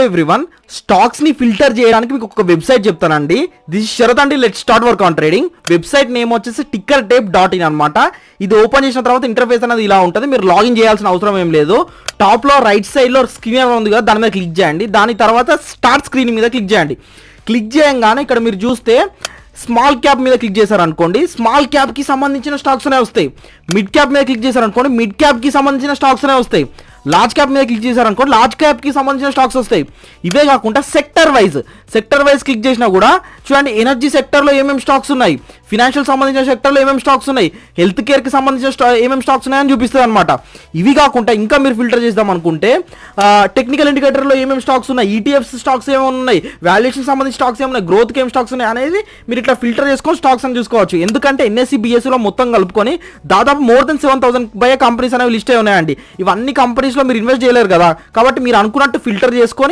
Everyone, stocks ని filter చేయడానికి మీకు ఒక వెబ్సైట్ చెప్తానండి. దిస్ శరత్ అండి. Let start work on trading. Website name వచ్చేసి tickertape.in అనమాట. ఇది ఓపెన్ చేసిన తర్వాత ఇంటర్ఫేస్ అనేది ఇలా ఉంటుంది. మీరు లాగిన్ చేయాల్సిన అవసరం ఏం లేదు. టాప్ లో రైట్ సైడ్ లో స్క్రీన్ ఉంది కదా, దాని మీద క్లిక్ చేయండి. దాని తర్వాత స్టార్ట్ స్క్రీన్ మీద క్లిక్ చేయండి. క్లిక్ చేయగానే ఇక్కడ మీరు చూస్తే స్మాల్ క్యాప్ మీద క్లిక్ చేశారనుకోండి, స్మాల్ క్యాప్ కి సంబంధించిన స్టాక్స్ అనే వస్తాయి. మిడ్ క్యాప్ మీద క్లిక్ చేశారనుకోండి, మిడ్ క్యాప్ కి సంబంధించిన స్టాక్స్ అనే వస్తాయి. లార్జ్ క్యాప్ మీద క్లిక్ చేశారనుకోండి, లార్జ్ క్యాప్ కి సంబంధించిన స్టాక్స్ వస్తాయి. ఇవే కాకుండా సెక్టర్ వైజ్ క్లిక్ చేసినా కూడా చూడండి, ఎనర్జీ సెక్టర్ లో ఏమేమి స్టాక్స్ ఉన్నాయి, ఫినాన్షియల్ సంబంధించిన సెక్టర్ లో ఏమేమి స్టాక్స్ ఉన్నాయి, హెల్త్ కేర్ కి సంబంధించిన ఏమేమి స్టాక్స్ ఉన్నాయని చూపిస్తుంది అనమాట. ఇవి కాకుండా ఇంకా మీరు ఫిల్టర్ చేద్దాం అనుకుంటే టెక్నికల్ ఇండికేటర్ లో ఏమేమి స్టాక్స్ ఉన్నాయి, ఈటీఎఫ్స్ స్టాక్స్ ఏమేమి ఉన్నాయి, వాల్యుయేషన్ సంబంధించిన స్టాక్స్ ఏమున్నాయి, గ్రోత్ కి ఏం స్టాక్స్ ఉన్నాయి అనేది మీరు ఇట్లా ఫిల్టర్ చేసుకొని స్టాక్స్ అని చూసుకోవచ్చు. ఎందుకంటే ఎన్ఎస్సి బిఎస్సి లో మొత్తం కలుపుకొని దాదాపు మోర్ దెన్ 7,000 పై కంపెనీస్ అనేవి లిస్ట్ అయి ఉన్నాయండి. ఇవన్నీ కంపెనీస్ లో మీరు ఇన్వెస్ట్ చేయలేరు కదా, కాబట్టి మీరు అనుకున్నట్టు ఫిల్టర్ చేసుకొని